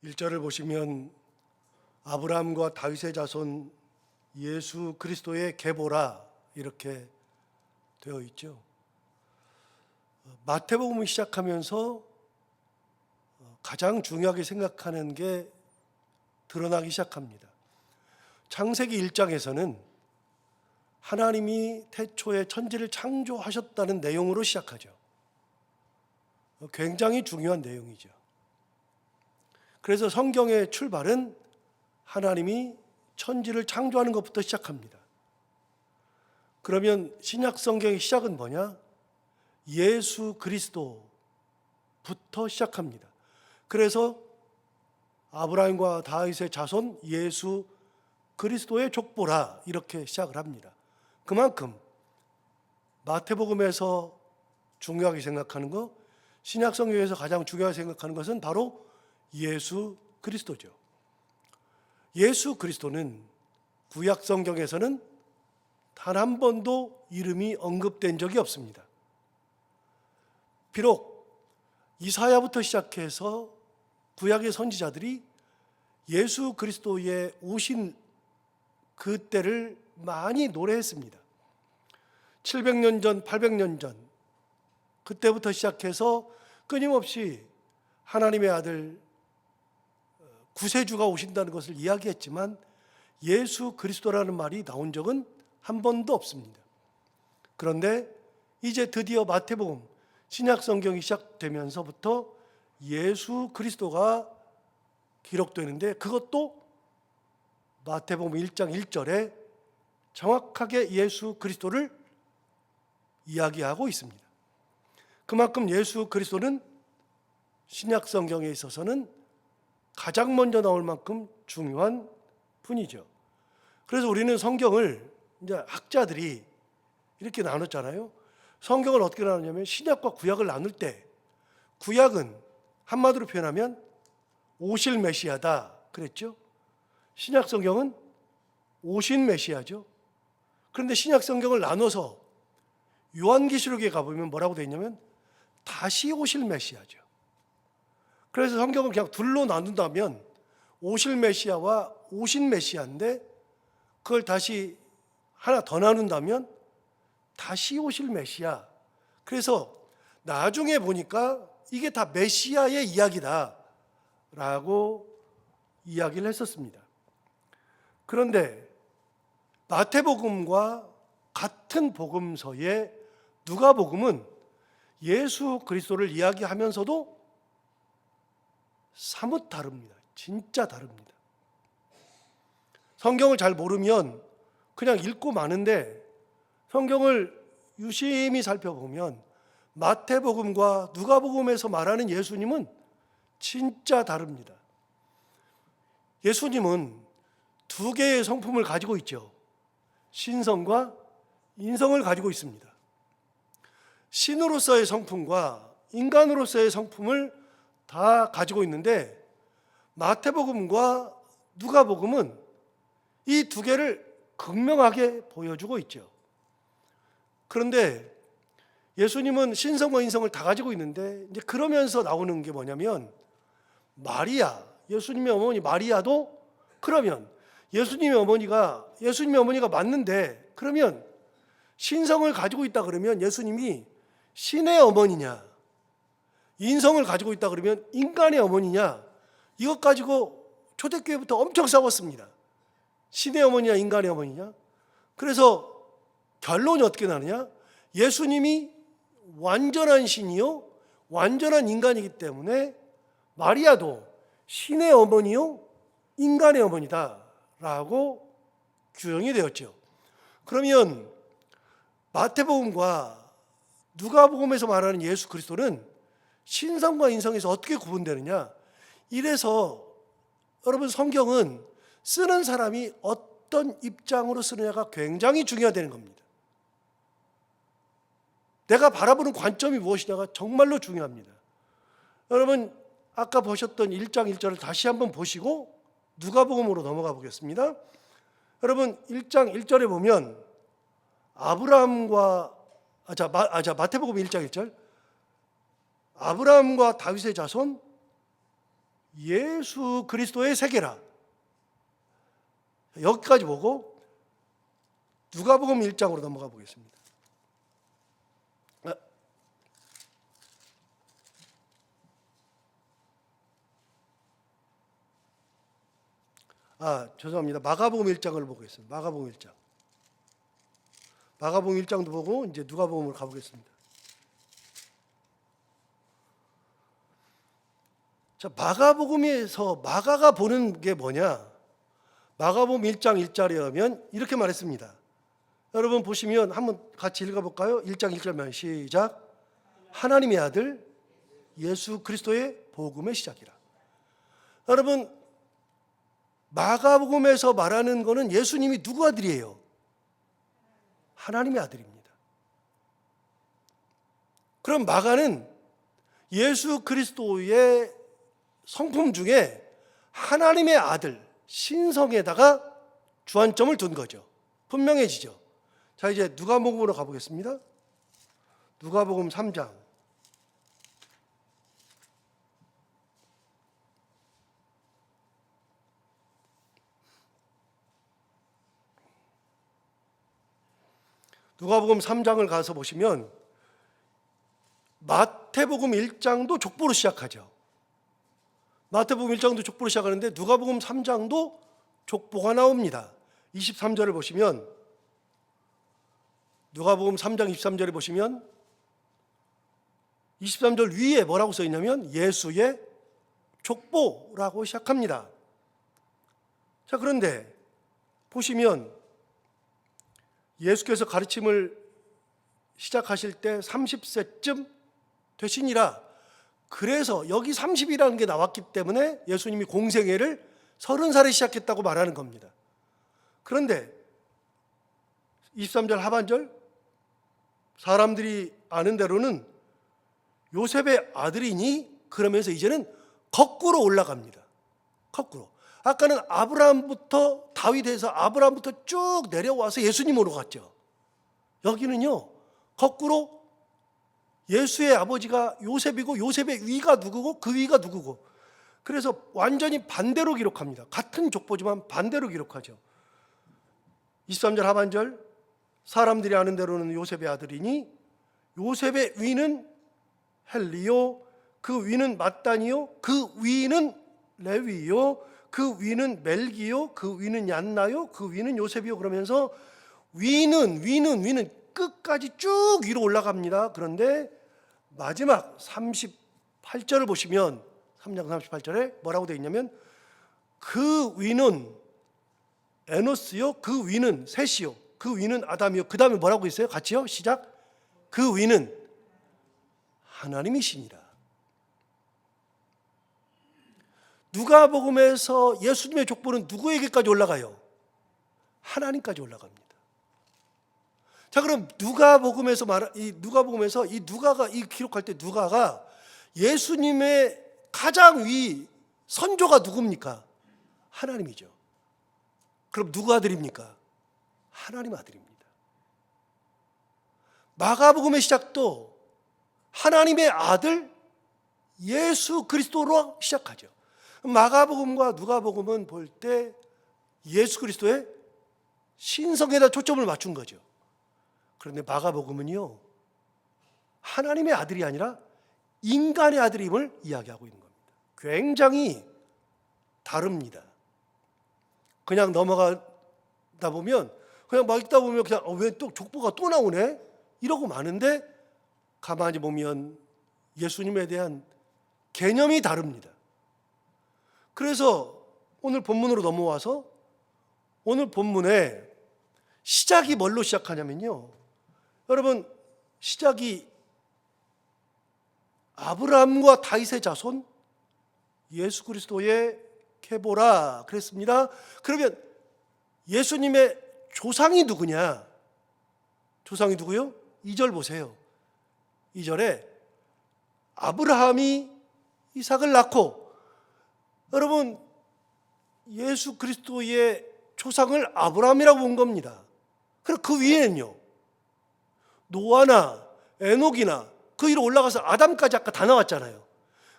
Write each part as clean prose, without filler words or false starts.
1절을 보시면 아브라함과 다윗의 자손 예수 그리스도의 계보라 이렇게 되어 있죠. 마태복음을 시작하면서 가장 중요하게 생각하는 게 드러나기 시작합니다. 창세기 1장에서는 하나님이 태초에 천지를 창조하셨다는 내용으로 시작하죠. 굉장히 중요한 내용이죠. 그래서 성경의 출발은 하나님이 천지를 창조하는 것부터 시작합니다. 그러면 신약 성경의 시작은 뭐냐? 예수 그리스도부터 시작합니다. 그래서 아브라함과 다윗의 자손 예수 그리스도의 족보라 이렇게 시작을 합니다. 그만큼 마태복음에서 중요하게 생각하는 것, 신약 성경에서 가장 중요하게 생각하는 것은 바로 예수 그리스도죠. 예수 그리스도는 구약 성경에서는 단 한 번도 이름이 언급된 적이 없습니다. 비록 이사야부터 시작해서 구약의 선지자들이 예수 그리스도의 오신 그때를 많이 노래했습니다. 700년 전, 800년 전 그때부터 시작해서 끊임없이 하나님의 아들 구세주가 오신다는 것을 이야기했지만 예수 그리스도라는 말이 나온 적은 한 번도 없습니다. 그런데 이제 드디어 마태복음 신약 성경이 시작되면서부터 예수 그리스도가 기록되는데 그것도 마태복음 1장 1절에 정확하게 예수 그리스도를 이야기하고 있습니다. 그만큼 예수 그리스도는 신약 성경에 있어서는 가장 먼저 나올 만큼 중요한 분이죠. 그래서 우리는 성경을 이제 학자들이 이렇게 나눴잖아요. 성경을 어떻게 나누냐면 신약과 구약을 나눌 때 구약은 한마디로 표현하면 오실 메시아다 그랬죠. 신약 성경은 오신 메시아죠. 그런데 신약 성경을 나눠서 요한계시록에 가보면 뭐라고 되어 있냐면 다시 오실 메시아죠. 그래서 성경을 그냥 둘로 나눈다면 오실 메시아와 오신 메시아인데 그걸 다시 하나 더 나눈다면 다시 오실 메시아. 그래서 나중에 보니까 이게 다 메시아의 이야기다라고 이야기를 했었습니다. 그런데 마태복음과 같은 복음서의 누가복음은 예수 그리스도를 이야기하면서도 사뭇 다릅니다. 진짜 다릅니다. 성경을 잘 모르면 그냥 읽고 마는데 성경을 유심히 살펴보면 마태복음과 누가복음에서 말하는 예수님은 진짜 다릅니다. 예수님은 두 개의 성품을 가지고 있죠. 신성과 인성을 가지고 있습니다. 신으로서의 성품과 인간으로서의 성품을 다 가지고 있는데 마태복음과 누가복음은 이 두 개를 극명하게 보여주고 있죠. 그런데 예수님은 신성과 인성을 다 가지고 있는데 이제 그러면서 나오는 게 뭐냐면 마리아, 예수님의 어머니 마리아도 그러면 예수님의 어머니가 맞는데 그러면 신성을 가지고 있다 그러면 예수님이 신의 어머니냐 인성을 가지고 있다 그러면 인간의 어머니냐 이것 가지고 초대교회부터 엄청 싸웠습니다. 신의 어머니냐 인간의 어머니냐. 그래서 결론이 어떻게 나느냐, 예수님이 완전한 신이요 완전한 인간이기 때문에 마리아도 신의 어머니요 인간의 어머니다 라고 규정이 되었죠. 그러면 마태복음과 누가복음에서 말하는 예수 그리스도는 신성과 인성에서 어떻게 구분되느냐, 이래서 여러분 성경은 쓰는 사람이 어떤 입장으로 쓰느냐가 굉장히 중요하다는 겁니다. 내가 바라보는 관점이 무엇이냐가 정말로 중요합니다. 여러분 아까 보셨던 1장 1절을 다시 한번 보시고 누가복음으로 넘어가 보겠습니다. 여러분 1장 1절에 보면 마태복음 1장 1절 아브라함과 다윗의 자손 예수 그리스도의 세계라. 여기까지 보고 누가복음 1장으로 넘어가 보겠습니다. 죄송합니다. 마가복음 1장을 보겠습니다. 마가복음 1장. 마가복음 1장도 보고 이제 누가복음으로 가보겠습니다. 자, 마가복음에서 마가가 보는 게 뭐냐? 마가복음 1장 1절에 하면 이렇게 말했습니다. 여러분 보시면 한번 같이 읽어볼까요? 1장 1절만 시작. 하나님의 아들 예수 그리스도의 복음의 시작이라. 여러분 마가복음에서 말하는 것은 예수님이 누구 아들이에요? 하나님의 아들입니다. 그럼 마가는 예수 그리스도의 성품 중에 하나님의 아들 신성에다가 주안점을 둔 거죠. 분명해지죠. 자, 이제 누가복음으로 가보겠습니다. 누가복음 3장. 누가복음 3장을 가서 보시면 마태복음 1장도 족보로 시작하죠. 마태복음 1장도 족보로 시작하는데 누가복음 3장도 족보가 나옵니다. 23절을 보시면 누가복음 3장 23절에 보시면 23절 위에 뭐라고 써 있냐면 예수의 족보라고 시작합니다. 자, 그런데 보시면 예수께서 가르침을 시작하실 때 30세쯤 되시니라. 그래서 여기 30이라는 게 나왔기 때문에 예수님이 공생애를 30살에 시작했다고 말하는 겁니다. 그런데 23절 하반절 사람들이 아는 대로는 요셉의 아들이니 그러면서 이제는 거꾸로 올라갑니다. 거꾸로. 아까는 아브라함부터 다윗에서 아브라함부터 쭉 내려와서 예수님으로 갔죠. 여기는요 거꾸로 예수의 아버지가 요셉이고 요셉의 위가 누구고 그 위가 누구고, 그래서 완전히 반대로 기록합니다. 같은 족보지만 반대로 기록하죠. 23절 하반절 사람들이 아는 대로는 요셉의 아들이니 요셉의 위는 헬리요 그 위는 마따니요 그 위는 레위요 그 위는 멜기요 그 위는 얀나요 그 위는 요셉이요. 그러면서 위는 끝까지 쭉 위로 올라갑니다. 그런데 마지막 38절을 보시면 3장 38절에 뭐라고 되어 있냐면 그 위는 에노스요 그 위는 셋이요 그 위는 아담이요. 그 다음에 뭐라고 있어요? 같이요 시작. 그 위는 하나님이시니라. 누가복음에서 예수님의 족보는 누구에게까지 올라가요? 하나님까지 올라갑니다. 자, 그럼 누가복음에서 이 누가가 이 기록할 때 누가가 예수님의 가장 위 선조가 누굽니까? 하나님이죠. 그럼 누구 아들입니까? 하나님 아들입니다. 마가복음의 시작도 하나님의 아들 예수 그리스도로 시작하죠. 마가복음과 누가복음은 볼 때 예수 그리스도의 신성에다 초점을 맞춘 거죠. 그런데 마가복음은요 하나님의 아들이 아니라 인간의 아들임을 이야기하고 있는 겁니다. 굉장히 다릅니다. 그냥 넘어가다 보면 그냥 막 읽다 보면 그냥 왜 또 족보가 또 나오네 이러고 마는데 가만히 보면 예수님에 대한 개념이 다릅니다. 그래서 오늘 본문으로 넘어와서 오늘 본문에 시작이 뭘로 시작하냐면요, 여러분 시작이 아브라함과 다윗의 자손 예수 그리스도의 계보라 그랬습니다. 그러면 예수님의 조상이 누구냐? 조상이 누구요? 2절 보세요. 2절에 아브라함이 이삭을 낳고, 여러분 예수 그리스도의 조상을 아브라함이라고 본 겁니다. 그리고 그 위에는요 노아나 에녹이나 그 위로 올라가서 아담까지 아까 다 나왔잖아요.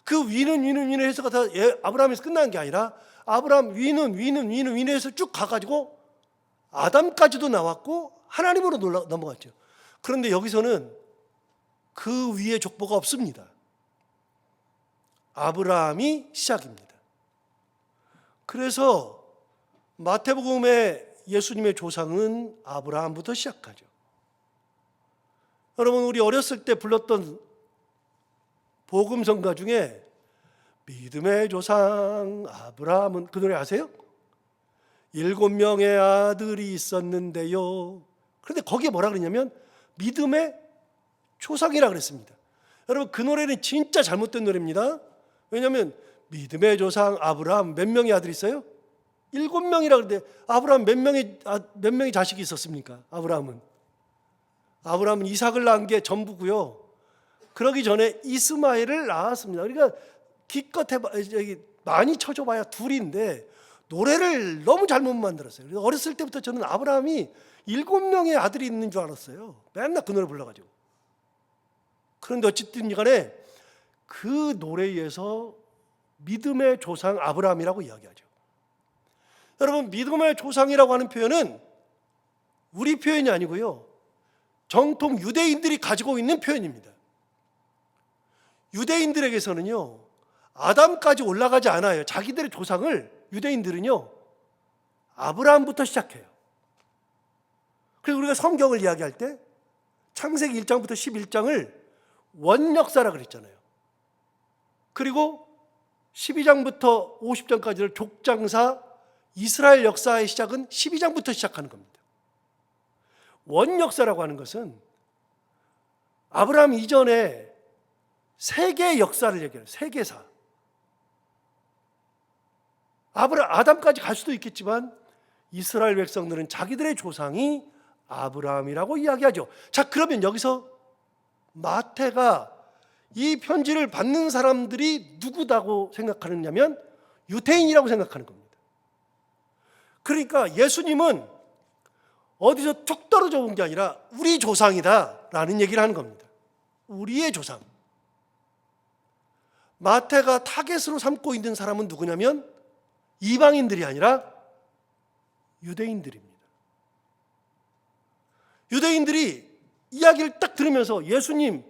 그 위는 해서가 다 아브라함에서 끝난 게 아니라 아브라함 위는 해서 쭉 가가지고 아담까지도 나왔고 하나님으로 넘어갔죠. 그런데 여기서는 그 위에 족보가 없습니다. 아브라함이 시작입니다. 그래서 마태복음의 예수님의 조상은 아브라함부터 시작하죠. 여러분, 우리 어렸을 때 불렀던 복음성가 중에 믿음의 조상 아브라함은, 그 노래 아세요? 7명의 아들이 있었는데요. 그런데 거기에 뭐라 그러냐면 믿음의 조상이라 그랬습니다. 여러분, 그 노래는 진짜 잘못된 노래입니다. 왜냐하면 믿음의 조상 아브라함 몇 명의 아들이 있어요? 7명이라 그러는데 아브라함 몇 명의 자식이 있었습니까? 아브라함은 이삭을 낳은 게 전부고요. 그러기 전에 이스마엘을 낳았습니다. 그러니까 기껏 많이 쳐줘봐야 둘인데 노래를 너무 잘못 만들었어요. 그래서 어렸을 때부터 저는 아브라함이 7명의 아들이 있는 줄 알았어요. 맨날 그 노래 불러가지고. 그런데 어쨌든 간에 그 노래에서 믿음의 조상 아브라함이라고 이야기하죠. 여러분, 믿음의 조상이라고 하는 표현은 우리 표현이 아니고요, 정통 유대인들이 가지고 있는 표현입니다. 유대인들에게서는요, 아담까지 올라가지 않아요. 자기들의 조상을 유대인들은요, 아브라함부터 시작해요. 그래서 우리가 성경을 이야기할 때 창세기 1장부터 11장을 원역사라 그랬잖아요. 그리고 12장부터 50장까지를 족장사, 이스라엘 역사의 시작은 12장부터 시작하는 겁니다. 원역사라고 하는 것은 아브라함 이전에 세계의 역사를 얘기해요. 세계사. 아담까지 갈 수도 있겠지만 이스라엘 백성들은 자기들의 조상이 아브라함이라고 이야기하죠. 자, 그러면 여기서 마태가 이 편지를 받는 사람들이 누구다고 생각하느냐면 유대인이라고 생각하는 겁니다. 그러니까 예수님은 어디서 툭 떨어져 온 게 아니라 우리 조상이다라는 얘기를 하는 겁니다. 우리의 조상. 마태가 타겟으로 삼고 있는 사람은 누구냐면 이방인들이 아니라 유대인들입니다. 유대인들이 이야기를 딱 들으면서 예수님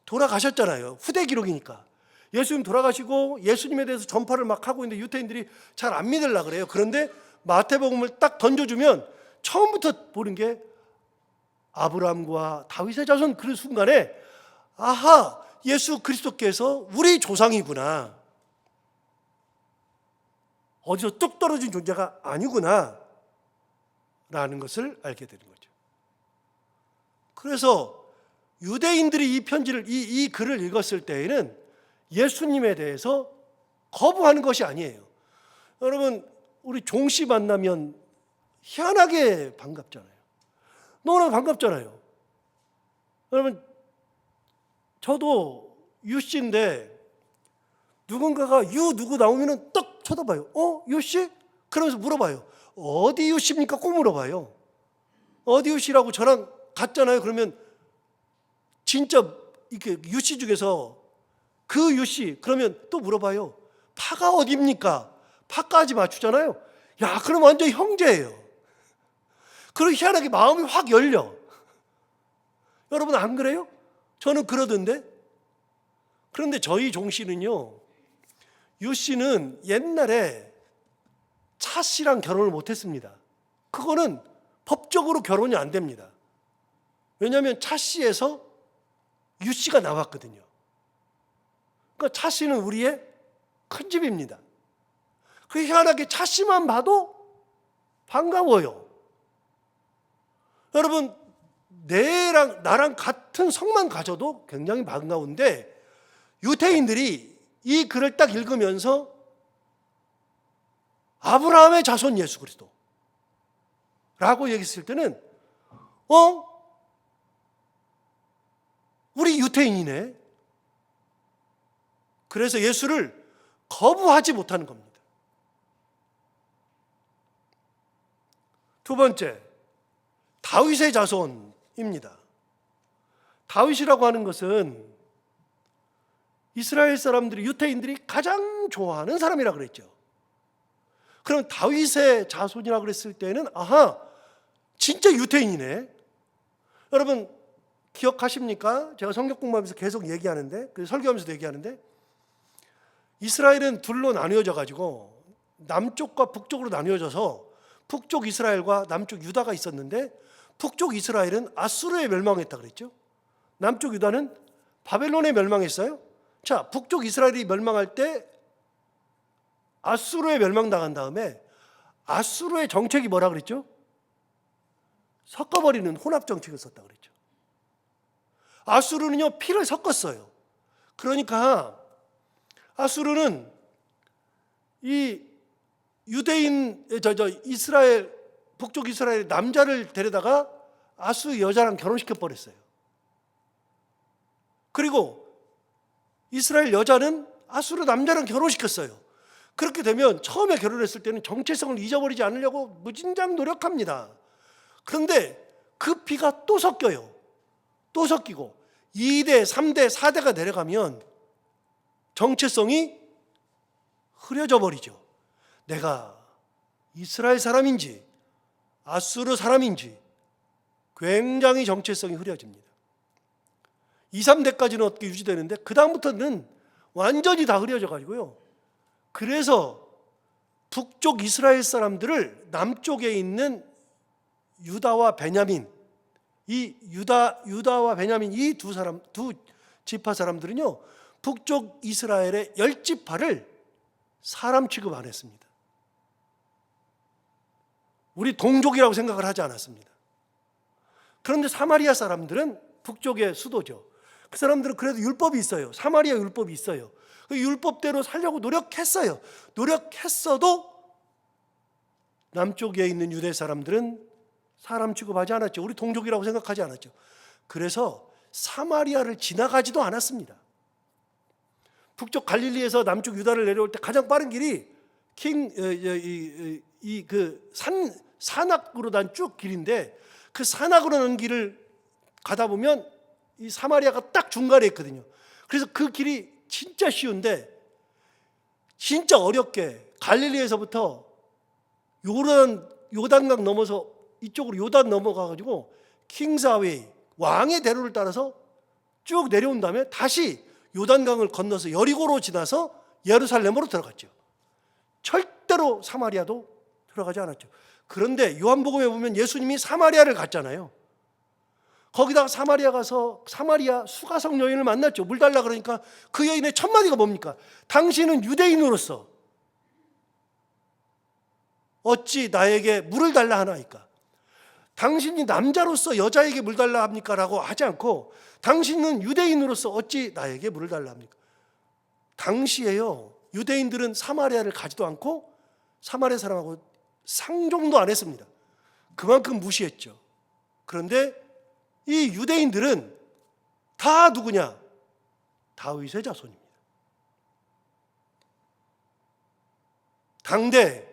돌아가셨잖아요. 후대 기록이니까. 예수님 돌아가시고 예수님에 대해서 전파를 막 하고 있는데 유대인들이 잘 안 믿으려고 그래요. 그런데 마태복음을 딱 던져주면 처음부터 보는 게 아브라함과 다윗의 자손. 그 순간에 아하, 예수 그리스도께서 우리 조상이구나, 어디서 뚝 떨어진 존재가 아니구나 라는 것을 알게 되는 거죠. 그래서 유대인들이 이 편지를, 이 글을 읽었을 때에는 예수님에 대해서 거부하는 것이 아니에요. 여러분, 우리 종씨 만나면 희한하게 반갑잖아요. 너무나 반갑잖아요. 여러분, 저도 유씨인데 누군가가 유 누구 나오면 딱 쳐다봐요. 유씨? 그러면서 물어봐요. 어디 유씨입니까? 꼭 물어봐요. 어디 유씨라고 저랑 같잖아요. 그러면 진짜 이렇게 유씨 중에서 그 유씨 그러면 또 물어봐요. 파가 어디입니까? 파까지 맞추잖아요. 야, 그럼 완전 형제예요. 그리고 희한하게 마음이 확 열려. 여러분 안 그래요? 저는 그러던데. 그런데 저희 종씨는요, 유씨는 옛날에 차씨랑 결혼을 못했습니다. 그거는 법적으로 결혼이 안 됩니다. 왜냐하면 차씨에서 유씨가 나왔거든요. 그러니까 차씨는 우리의 큰 집입니다. 그 희한하게 차씨만 봐도 반가워요. 여러분, 나랑 같은 성만 가져도 굉장히 반가운데 유대인들이 이 글을 딱 읽으면서 아브라함의 자손 예수 그리스도 라고 얘기했을 때는 우리 유대인이네. 그래서 예수를 거부하지 못하는 겁니다. 두 번째, 다윗의 자손입니다. 다윗이라고 하는 것은 이스라엘 사람들이, 유대인들이 가장 좋아하는 사람이라 그랬죠. 그럼 다윗의 자손이라 그랬을 때는 아하, 진짜 유대인이네. 여러분 기억하십니까? 제가 성경 공부하면서 계속 얘기하는데, 설교하면서도 얘기하는데, 이스라엘은 둘로 나뉘어져 가지고 남쪽과 북쪽으로 나뉘어져서 북쪽 이스라엘과 남쪽 유다가 있었는데, 북쪽 이스라엘은 아수르에 멸망했다 그랬죠. 남쪽 유다는 바벨론에 멸망했어요. 자, 북쪽 이스라엘이 멸망할 때 아수르에 멸망당한 다음에 아수르의 정책이 뭐라 그랬죠? 섞어버리는 혼합 정책을 썼다 그랬죠. 아수르는요, 피를 섞었어요. 그러니까 아수르는 이 유대인, 이스라엘, 북쪽 이스라엘 남자를 데려다가 아수르 여자랑 결혼시켜 버렸어요. 그리고 이스라엘 여자는 아수르 남자랑 결혼시켰어요. 그렇게 되면 처음에 결혼했을 때는 정체성을 잊어버리지 않으려고 무진장 노력합니다. 그런데 그 피가 또 섞여요. 또 섞이고 2대, 3대, 4대가 내려가면 정체성이 흐려져 버리죠. 내가 이스라엘 사람인지 아수르 사람인지 굉장히 정체성이 흐려집니다. 2, 3대까지는 어떻게 유지되는데 그 다음부터는 완전히 다 흐려져 가지고요. 그래서 북쪽 이스라엘 사람들을 남쪽에 있는 유다와 베냐민, 이 유다와 베냐민 이 두 지파 사람들은요, 북쪽 이스라엘의 10지파를 사람 취급 안 했습니다. 우리 동족이라고 생각을 하지 않았습니다. 그런데 사마리아 사람들은 북쪽의 수도죠. 그 사람들은 그래도 율법이 있어요. 사마리아 율법이 있어요. 그 율법대로 살려고 노력했어요. 노력했어도 남쪽에 있는 유대 사람들은 사람 취급하지 않았죠. 우리 동족이라고 생각하지 않았죠. 그래서 사마리아를 지나가지도 않았습니다. 북쪽 갈릴리에서 남쪽 유다를 내려올 때 가장 빠른 길이 산악으로 난 쭉 길인데, 그 산악으로 난 길을 가다 보면 이 사마리아가 딱 중간에 있거든요. 그래서 그 길이 진짜 쉬운데 진짜 어렵게 갈릴리에서부터 요단강 넘어서 이쪽으로 요단 넘어가 가지고 킹사웨이 왕의 대로를 따라서 쭉 내려온 다음에 다시 요단강을 건너서 여리고로 지나서 예루살렘으로 들어갔죠. 절대로 사마리아도 들어가지 않았죠. 그런데 요한복음에 보면 예수님이 사마리아를 갔잖아요. 거기다가 사마리아 가서 사마리아 수가성 여인을 만났죠. 물 달라 그러니까 그 여인의 첫 마디가 뭡니까? 당신은 유대인으로서 어찌 나에게 물을 달라 하나이까? 당신이 남자로서 여자에게 물 달라 합니까? 라고 하지 않고 당신은 유대인으로서 어찌 나에게 물을 달라 합니까? 당시에요, 유대인들은 사마리아를 가지도 않고 사마리아 사람하고 상종도 안 했습니다. 그만큼 무시했죠. 그런데 이 유대인들은 다 누구냐? 다윗의 자손입니다. 당대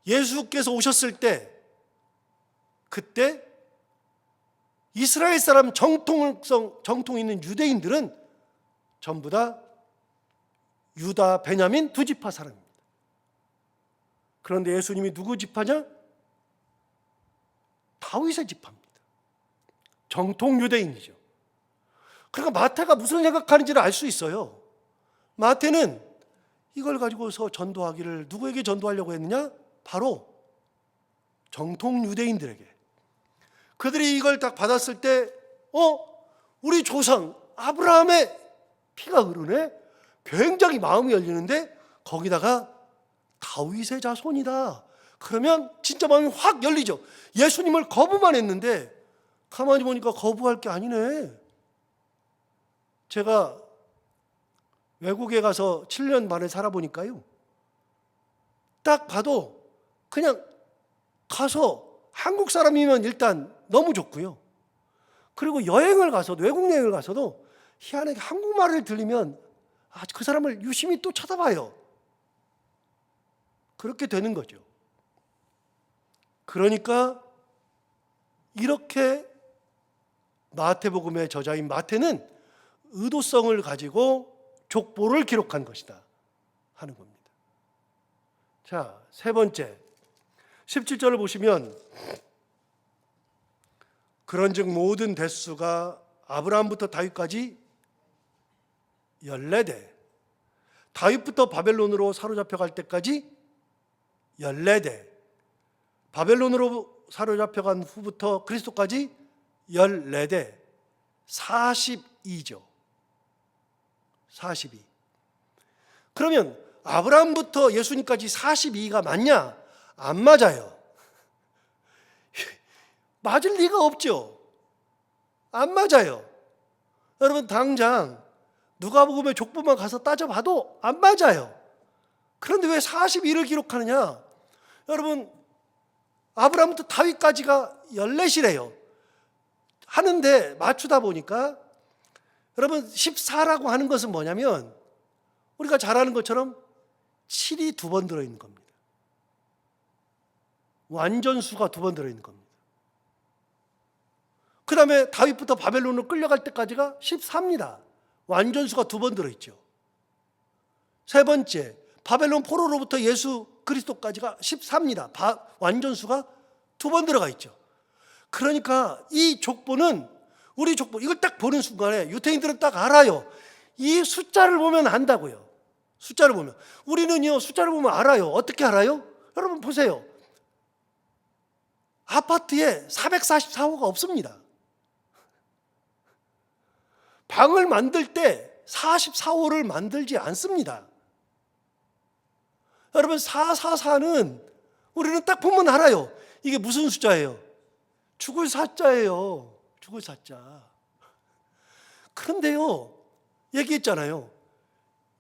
예수께서 오셨을 때, 그때 이스라엘 사람 정통 있는 유대인들은 전부 다 유다, 베냐민 두 지파 사람입니다. 그런데 예수님이 누구 지파냐? 다윗의 지파입니다. 정통 유대인이죠. 그러니까 마태가 무슨 생각하는지를 알 수 있어요. 마태는 이걸 가지고서 전도하기를 누구에게 전도하려고 했느냐? 바로 정통 유대인들에게. 그들이 이걸 딱 받았을 때 우리 조상 아브라함의 피가 흐르네? 굉장히 마음이 열리는데 거기다가 다윗의 자손이다. 그러면 진짜 마음이 확 열리죠. 예수님을 거부만 했는데 가만히 보니까 거부할 게 아니네. 제가 외국에 가서 7년 만에 살아보니까요, 딱 봐도 그냥 가서 한국 사람이면 일단 너무 좋고요. 그리고 여행을 가서도, 외국 여행을 가서도 희한하게 한국말을 들리면 그 사람을 유심히 또 쳐다봐요. 그렇게 되는 거죠. 그러니까 이렇게 마태복음의 저자인 마태는 의도성을 가지고 족보를 기록한 것이다 하는 겁니다. 자, 세 번째 17절을 보시면 그런즉 모든 대수가 아브라함부터 다윗까지 14대, 다윗부터 바벨론으로 사로잡혀 갈 때까지 14대, 바벨론으로 사로잡혀간 후부터 그리스도까지 14대, 42죠. 42. 그러면 아브라함부터 예수님까지 42가 맞냐? 안 맞아요. 맞을 리가 없죠. 안 맞아요. 여러분 당장 누가복음의 족보만 가서 따져봐도 안 맞아요. 그런데 왜 42를 기록하느냐? 여러분 아브라함부터 다윗까지가 14이래요. 하는데 맞추다 보니까 여러분 14라고 하는 것은 뭐냐면 우리가 잘 아는 것처럼 7이 2번 들어있는 겁니다. 완전수가 2번 들어있는 겁니다. 그 다음에 다윗부터 바벨론으로 끌려갈 때까지가 14입니다. 완전수가 2번 들어있죠. 세 번째, 바벨론 포로로부터 예수 그리스도까지가 14입니다. 완전수가 2번 들어가 있죠. 그러니까 이 족보는 우리 족보, 이걸 딱 보는 순간에 유태인들은 딱 알아요. 이 숫자를 보면 안다고요. 숫자를 보면. 우리는요, 숫자를 보면 알아요. 어떻게 알아요? 여러분 보세요. 아파트에 444호가 없습니다. 방을 만들 때 44호를 만들지 않습니다. 여러분 444는 우리는 딱 보면 알아요. 이게 무슨 숫자예요? 죽을 사자예요. 죽을 사자. 그런데요, 얘기했잖아요.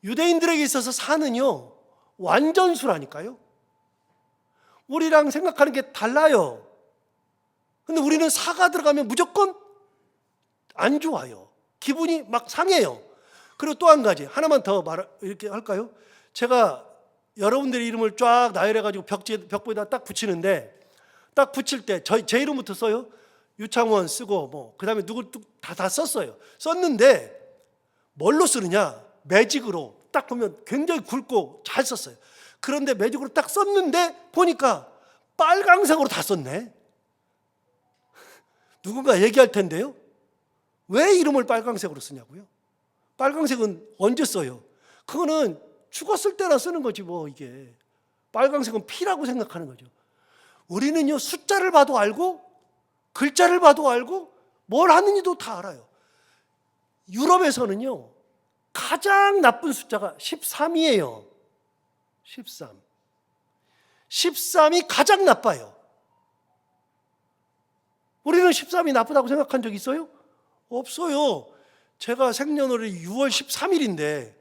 유대인들에게 있어서 4는요 완전수라니까요. 우리랑 생각하는 게 달라요. 근데 우리는 4가 들어가면 무조건 안 좋아요. 기분이 막 상해요. 그리고 또 한 가지 하나만 더 이렇게 할까요? 제가 여러분들의 이름을 쫙 나열해가지고 벽보에다 딱 붙이는데 딱 붙일 때 제 이름부터 써요. 유창원 쓰고 그 다음에 누구 다 썼어요. 썼는데 뭘로 쓰느냐? 매직으로 딱 보면 굉장히 굵고 잘 썼어요. 그런데 매직으로 딱 썼는데 보니까 빨강색으로 다 썼네. 누군가 얘기할 텐데요. 왜 이름을 빨강색으로 쓰냐고요? 빨강색은 언제 써요? 그거는 죽었을 때나 쓰는 거지 이게. 빨강색은 피라고 생각하는 거죠. 우리는요 숫자를 봐도 알고 글자를 봐도 알고 뭘 하는지도 다 알아요. 유럽에서는요 가장 나쁜 숫자가 13이에요. 13. 13이 가장 나빠요. 우리는 13이 나쁘다고 생각한 적 있어요? 없어요. 제가 생년월일이 6월 13일인데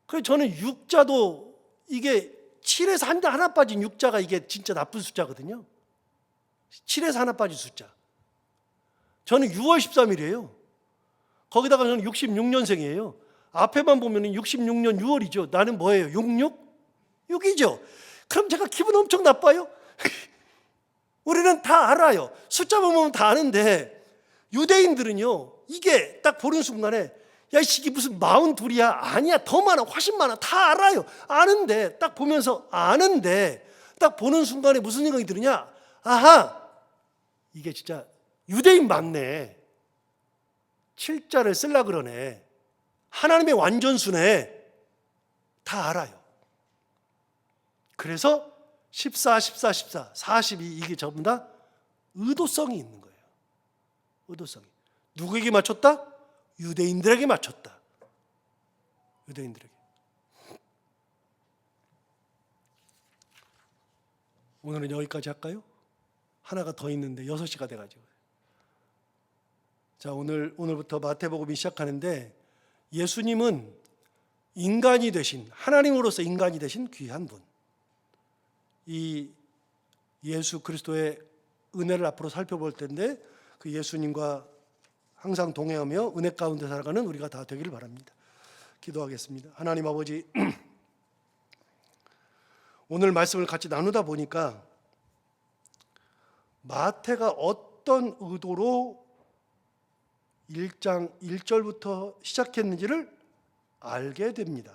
그래서 저는 6자도 이게 7에서 하나 빠진 6자가 이게 진짜 나쁜 숫자거든요. 7에서 하나 빠진 숫자. 저는 6월 13일이에요. 거기다가 저는 66년생이에요. 앞에만 보면 66년 6월이죠. 나는 뭐예요? 66? 6이죠. 그럼 제가 기분 엄청 나빠요? 우리는 다 알아요. 숫자 보면 다 아는데 유대인들은요 이게 딱 보는 순간에 야 이게 무슨 42이야? 아니야, 더 많아, 훨씬 많아. 다 알아요. 아는데 딱 보면서 아는데 딱 보는 순간에 무슨 생각이 드느냐? 아하, 이게 진짜 유대인 맞네. 7자를 쓰려 그러네. 하나님의 완전수네. 다 알아요. 그래서 14, 14, 14, 42 이게 전부 다 의도성이 있는 거예요. 의도성이. 누구에게 맞췄다? 유대인들에게 맞췄다. 유대인들에게. 오늘은 여기까지 할까요? 하나가 더 있는데 6시가 돼가지고. 자, 오늘부터 마태복음이 시작하는데 예수님은 인간이 되신, 하나님으로서 인간이 되신 귀한 분. 이 예수 그리스도의 은혜를 앞으로 살펴볼 텐데 그 예수님과 항상 동행하며 은혜 가운데 살아가는 우리가 다 되기를 바랍니다. 기도하겠습니다. 하나님 아버지, 오늘 말씀을 같이 나누다 보니까 마태가 어떤 의도로 1장 1절부터 시작했는지를 알게 됩니다.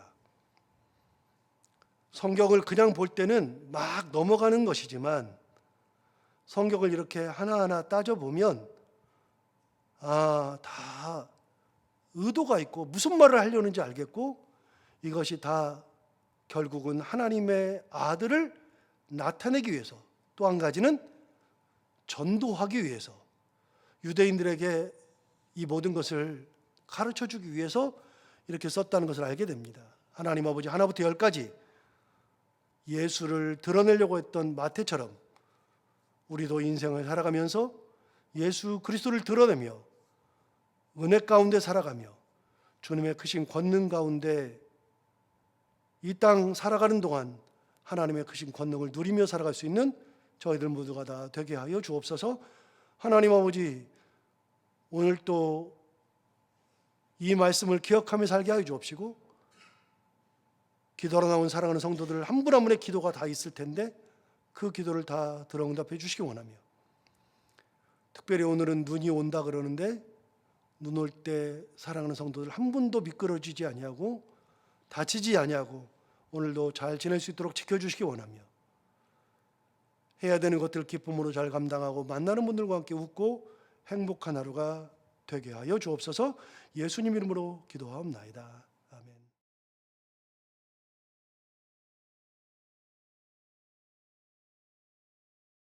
성경을 그냥 볼 때는 막 넘어가는 것이지만 성경을 이렇게 하나하나 따져보면 다 의도가 있고 무슨 말을 하려는지 알겠고, 이것이 다 결국은 하나님의 아들을 나타내기 위해서, 또 한 가지는 전도하기 위해서, 유대인들에게 이 모든 것을 가르쳐 주기 위해서 이렇게 썼다는 것을 알게 됩니다. 하나님 아버지 하나부터 열까지 예수를 드러내려고 했던 마태처럼 우리도 인생을 살아가면서 예수 그리스도를 드러내며 은혜 가운데 살아가며 주님의 크신 권능 가운데 이 땅 살아가는 동안 하나님의 크신 권능을 누리며 살아갈 수 있는 저희들 모두가 다 되게 하여 주옵소서. 하나님 아버지, 오늘 또 이 말씀을 기억하며 살게 하여 주옵시고, 기도로 나온 사랑하는 성도들 한 분 한 분의 기도가 다 있을 텐데 그 기도를 다 들어응답해 주시기 원하며, 특별히 오늘은 눈이 온다 그러는데 눈 올 때 사랑하는 성도들 한 분도 미끄러지지 아니하고 다치지 아니하고 오늘도 잘 지낼 수 있도록 지켜주시기 원하며, 해야 되는 것들을 기쁨으로 잘 감당하고 만나는 분들과 함께 웃고 행복한 하루가 되게 하여 주옵소서. 예수님 이름으로 기도하옵나이다.